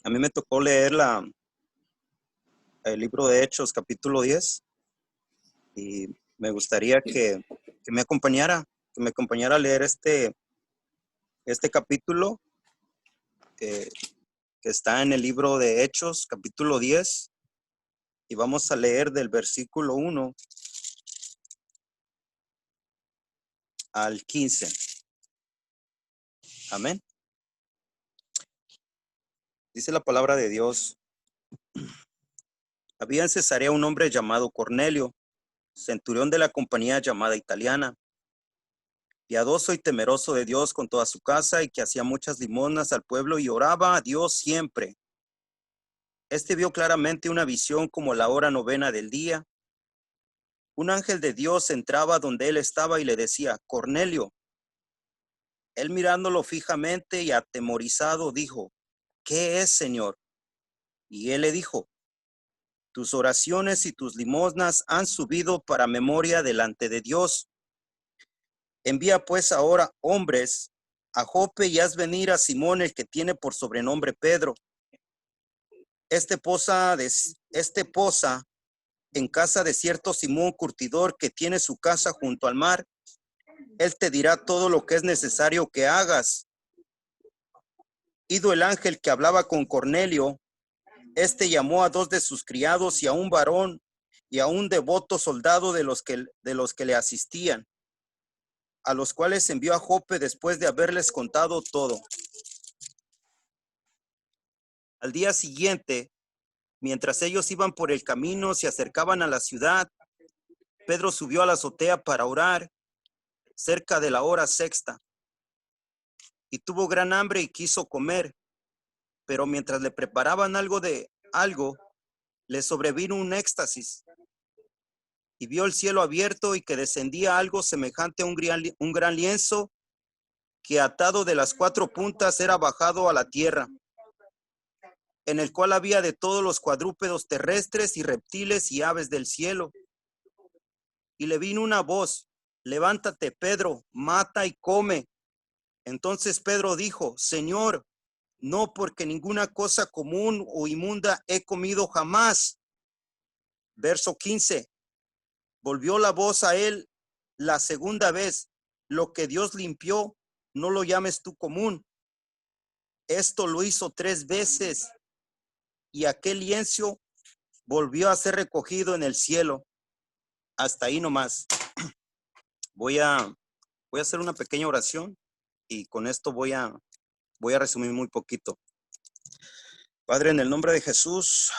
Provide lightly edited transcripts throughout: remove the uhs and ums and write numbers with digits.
A mí me tocó leer el libro de Hechos, capítulo 10, y me gustaría que me acompañara a leer este capítulo que, que está en el libro de Hechos, capítulo 10, y vamos a leer del versículo 1 al 15. Amén. Dice la palabra de Dios: había en Cesarea un hombre llamado Cornelio, centurión de la compañía llamada Italiana, piadoso y temeroso de Dios con toda su casa, y que hacía muchas limosnas al pueblo y oraba a Dios siempre. Este vio claramente una visión como la hora novena del día. Un ángel de Dios entraba donde él estaba y le decía: Cornelio. Él, mirándolo fijamente y atemorizado, dijo: ¿qué es, Señor? Y él le dijo: tus oraciones y tus limosnas han subido para memoria delante de Dios. Envía pues ahora hombres a Jope y haz venir a Simón, el que tiene por sobrenombre Pedro. Este posa en casa de cierto Simón curtidor, que tiene su casa junto al mar. Él te dirá todo lo que es necesario que hagas. Ido el ángel que hablaba con Cornelio, este llamó a dos de sus criados y a un varón y a un devoto soldado de los que le asistían, a los cuales envió a Jope después de haberles contado todo. Al día siguiente, mientras ellos iban por el camino, se acercaban a la ciudad. Pedro subió a la azotea para orar, cerca de la hora sexta, y tuvo gran hambre y quiso comer. Pero mientras le preparaban algo, le sobrevino un éxtasis, y vio el cielo abierto y que descendía algo semejante a un gran lienzo, que atado de las cuatro puntas era bajado a la tierra, en el cual había de todos los cuadrúpedos terrestres y reptiles y aves del cielo. Y le vino una voz: levántate, Pedro, mata y come. Entonces Pedro dijo: Señor, no, porque ninguna cosa común o inmunda he comido jamás. Verso 15. Volvió la voz a él la segunda vez: lo que Dios limpió, no lo llames tú común. Esto lo hizo 3 veces, y aquel lienzo volvió a ser recogido en el cielo. Hasta ahí nomás. Voy a hacer una pequeña oración, y con esto voy a resumir muy poquito. Padre, en el nombre de Jesús,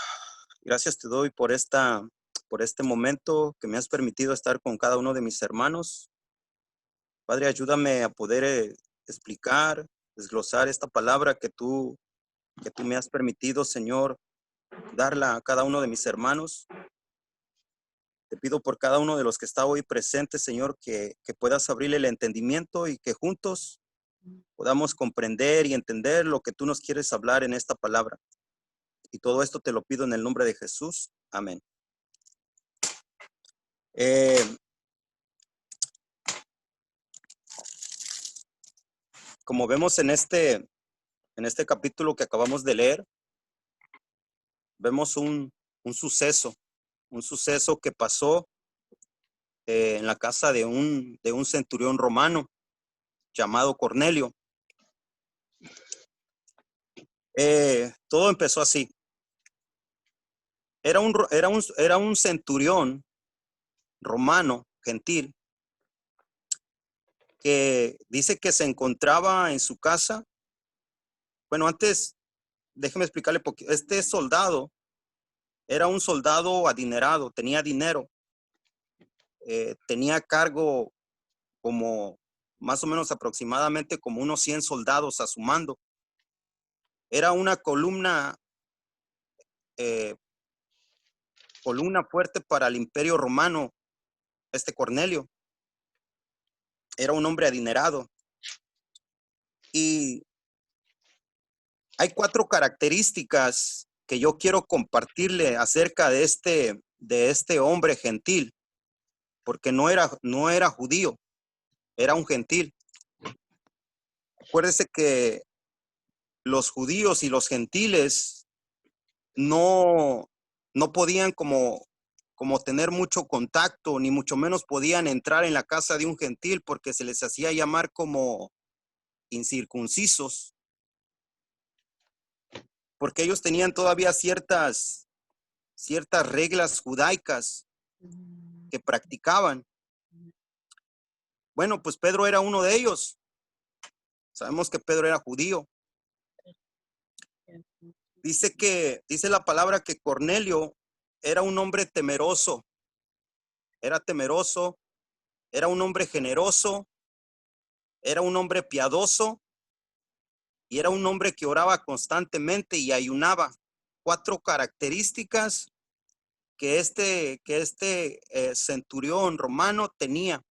gracias te doy por este momento que me has permitido estar con cada uno de mis hermanos. Padre, ayúdame a poder explicar, desglosar esta palabra que tú me has permitido, Señor, darla a cada uno de mis hermanos. Te pido por cada uno de los que está hoy presente, Señor, que puedas abrirle el entendimiento y que juntos podamos comprender y entender lo que tú nos quieres hablar en esta palabra. Y todo esto te lo pido en el nombre de Jesús. Amén. Como vemos en este capítulo que acabamos de leer, vemos un suceso que pasó en la casa de un centurión romano llamado Cornelio. Todo empezó así. Era un centurión romano, gentil, que dice que se encontraba en su casa. Bueno, antes, déjeme explicarle, porque este soldado era un soldado adinerado, tenía dinero, tenía cargo como más o menos aproximadamente como unos 100 soldados a su mando. Era una eh, columna fuerte para el imperio romano. Este Cornelio era un hombre adinerado. Y hay 4 características que yo quiero compartirle acerca de este hombre gentil, porque no era judío, era un gentil. Acuérdese que los judíos y los gentiles no, no podían como tener mucho contacto, ni mucho menos podían entrar en la casa de un gentil porque se les hacía llamar como incircuncisos, porque ellos tenían todavía ciertas reglas judaicas que practicaban. Bueno, pues Pedro era uno de ellos. Sabemos que Pedro era judío. Dice la palabra que Cornelio era un hombre temeroso, era un hombre generoso, era un hombre piadoso y era un hombre que oraba constantemente y ayunaba. 4 características que este centurión romano tenía.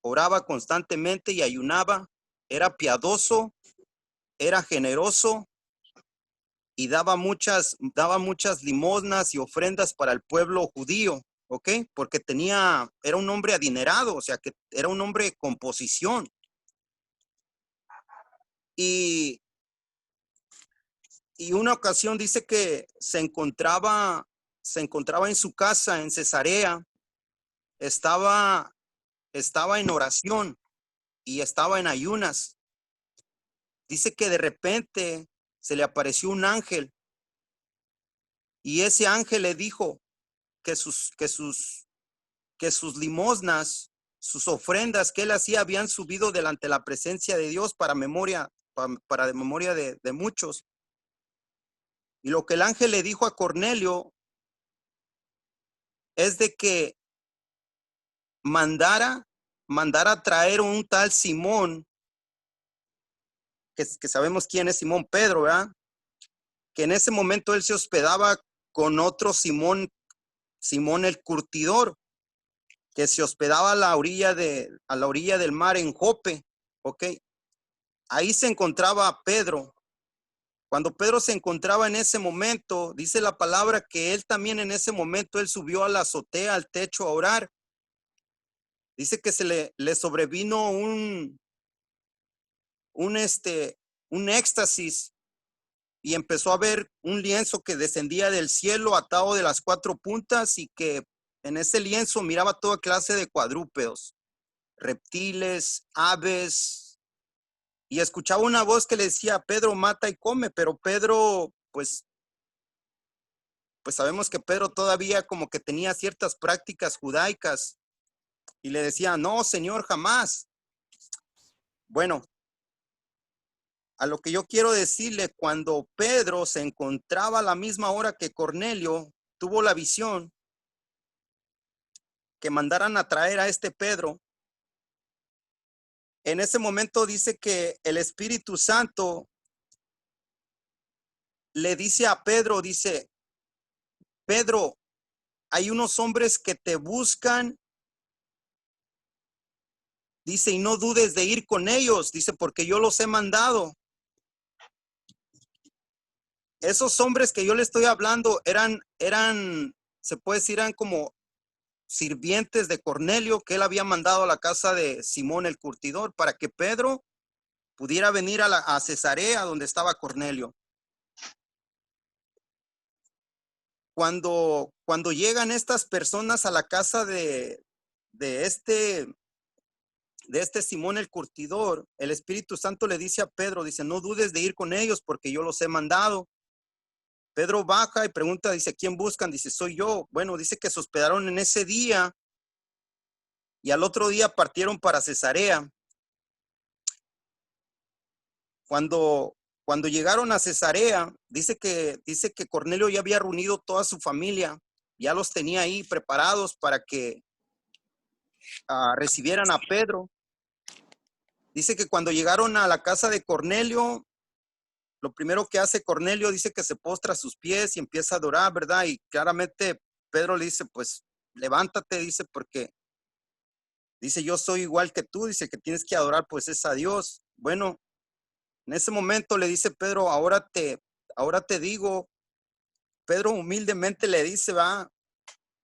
Oraba constantemente y ayunaba, era piadoso, era generoso y daba muchas limosnas y ofrendas para el pueblo judío, ¿ok? Porque era un hombre adinerado, o sea, que era un hombre con posición. Y una ocasión dice que se encontraba en su casa en Cesarea, estaba en oración y estaba en ayunas. Dice que de repente se le apareció un ángel y ese ángel le dijo que sus limosnas, sus ofrendas que él hacía habían subido delante de la presencia de Dios para memoria de muchos. Y lo que el ángel le dijo a Cornelio es de que mandara a traer un tal Simón, que sabemos quién es Simón Pedro, ¿verdad? Que en ese momento él se hospedaba con otro Simón el curtidor, que se hospedaba a la orilla del mar en Jope, ¿ok? Ahí se encontraba Pedro. Cuando Pedro se encontraba en ese momento, dice la palabra que él también en ese momento, él subió a la azotea, al techo a orar. Dice que se le sobrevino un éxtasis y empezó a ver un lienzo que descendía del cielo atado de las 4 puntas y que en ese lienzo miraba toda clase de cuadrúpedos, reptiles, aves, y escuchaba una voz que le decía: Pedro, mata y come. Pero Pedro, pues sabemos que Pedro todavía como que tenía ciertas prácticas judaicas y le decía: no, Señor, jamás. Bueno, a lo que yo quiero decirle, cuando Pedro se encontraba a la misma hora que Cornelio tuvo la visión que mandaran a traer a este Pedro, en ese momento dice que el Espíritu Santo le dice a Pedro, dice: Pedro, hay unos hombres que te buscan, dice, y no dudes de ir con ellos, dice, porque yo los he mandado. Esos hombres que yo le estoy hablando eran, se puede decir, eran como sirvientes de Cornelio que él había mandado a la casa de Simón el curtidor para que Pedro pudiera venir a Cesarea donde estaba Cornelio. Cuando llegan estas personas a la casa de este Simón el curtidor, el Espíritu Santo le dice a Pedro, dice: no dudes de ir con ellos porque yo los he mandado. Pedro baja y pregunta, dice: ¿quién buscan? Dice: soy yo. Bueno, dice que se hospedaron en ese día y al otro día partieron para Cesarea. Cuando llegaron a Cesarea, dice que Cornelio ya había reunido toda su familia, ya los tenía ahí preparados para que recibieran a Pedro. Dice que cuando llegaron a la casa de Cornelio, lo primero que hace Cornelio, dice que se postra a sus pies y empieza a adorar, ¿verdad? Y claramente Pedro le dice: pues levántate, dice, porque dice: yo soy igual que tú, dice que tienes que adorar, pues es a Dios. Bueno, en ese momento le dice Pedro: ahora te digo, Pedro humildemente le dice: va,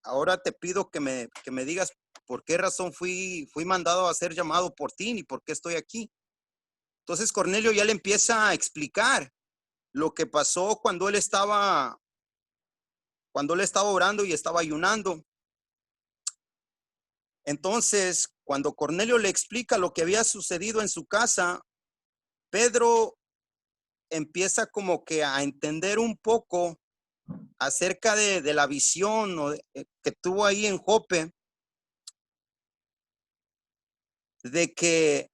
ahora te pido que me digas por qué razón fui mandado a ser llamado por ti y por qué estoy aquí. Entonces Cornelio ya le empieza a explicar lo que pasó cuando él estaba orando y estaba ayunando. Entonces, cuando Cornelio le explica lo que había sucedido en su casa, Pedro empieza como que a entender un poco acerca de la visión que tuvo ahí en Jope, de que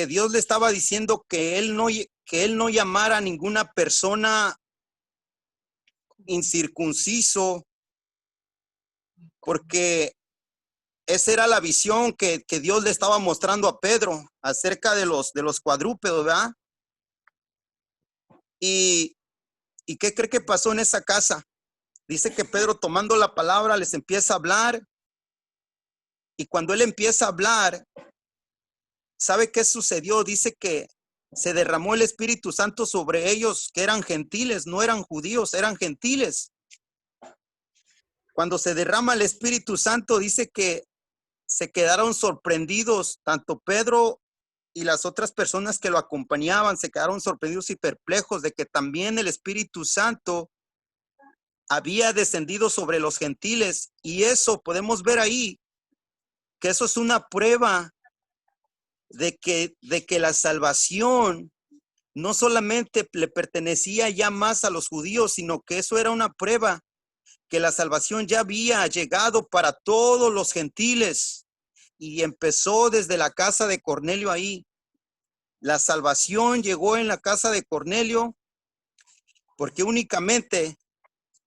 Dios le estaba diciendo que él no llamara a ninguna persona incircunciso, porque esa era la visión que Dios le estaba mostrando a Pedro acerca de los cuadrúpedos, ¿verdad? ¿Y qué cree que pasó en esa casa? Dice que Pedro, tomando la palabra, les empieza a hablar, y cuando él empieza a hablar, ¿sabe qué sucedió? Dice que se derramó el Espíritu Santo sobre ellos, que eran gentiles, no eran judíos, eran gentiles. Cuando se derrama el Espíritu Santo, dice que se quedaron sorprendidos, tanto Pedro y las otras personas que lo acompañaban, se quedaron sorprendidos y perplejos de que también el Espíritu Santo había descendido sobre los gentiles. Y eso podemos ver ahí, que eso es una prueba de que la salvación no solamente le pertenecía ya más a los judíos, sino que eso era una prueba que la salvación ya había llegado para todos los gentiles, y empezó desde la casa de Cornelio ahí. La salvación llegó en la casa de Cornelio porque únicamente,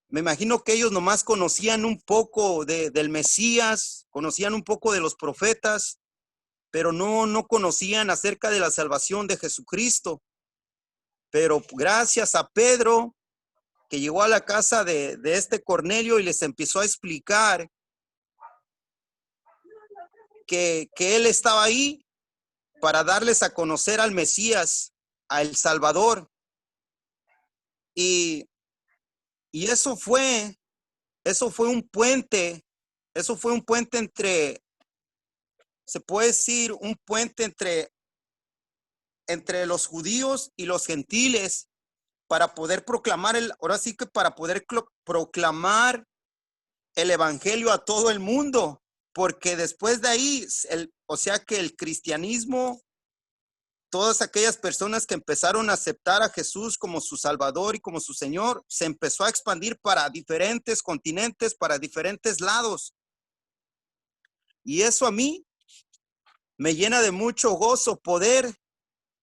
me imagino que ellos nomás conocían un poco del Mesías, conocían un poco de los profetas, pero no conocían acerca de la salvación de Jesucristo. Pero gracias a Pedro, que llegó a la casa de este Cornelio y les empezó a explicar que él estaba ahí para darles a conocer al Mesías, al Salvador. Y eso fue un puente, entre, se puede decir, un puente entre los judíos y los gentiles, para poder proclamar ahora sí que para poder proclamar el evangelio a todo el mundo, porque después de ahí, o sea que el cristianismo, todas aquellas personas que empezaron a aceptar a Jesús como su Salvador y como su Señor, se empezó a expandir para diferentes continentes, para diferentes lados. Y eso a mí me llena de mucho gozo poder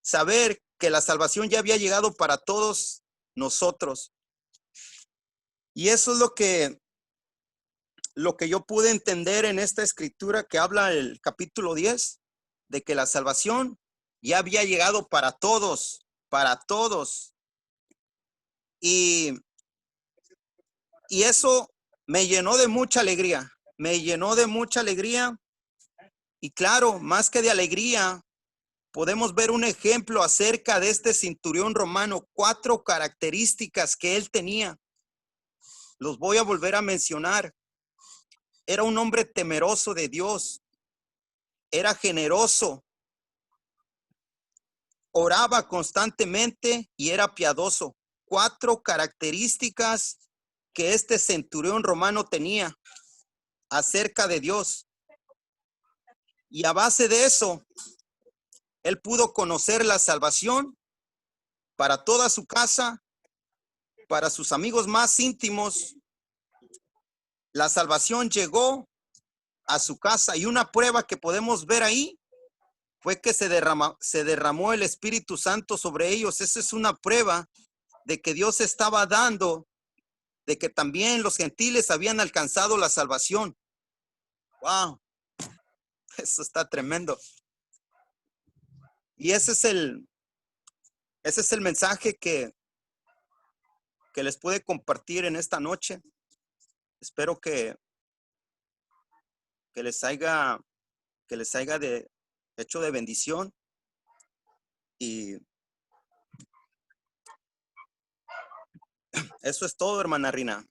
saber que la salvación ya había llegado para todos nosotros. Y eso es lo que yo pude entender en esta escritura que habla el capítulo 10, de que la salvación ya había llegado para todos, para todos. Y eso me llenó de mucha alegría, Y claro, más que de alegría, podemos ver un ejemplo acerca de este centurión romano, 4 características que él tenía. Los voy a volver a mencionar. Era un hombre temeroso de Dios, era generoso, oraba constantemente y era piadoso. 4 características que este centurión romano tenía acerca de Dios. Y a base de eso, él pudo conocer la salvación para toda su casa, para sus amigos más íntimos. La salvación llegó a su casa, y una prueba que podemos ver ahí fue que se derramó el Espíritu Santo sobre ellos. Esa es una prueba de que Dios estaba dando, de que también los gentiles habían alcanzado la salvación. Wow, eso está tremendo. Y ese es el mensaje que les pude compartir en esta noche. Espero que les haya hecho de bendición. Y eso es todo, hermana Rina.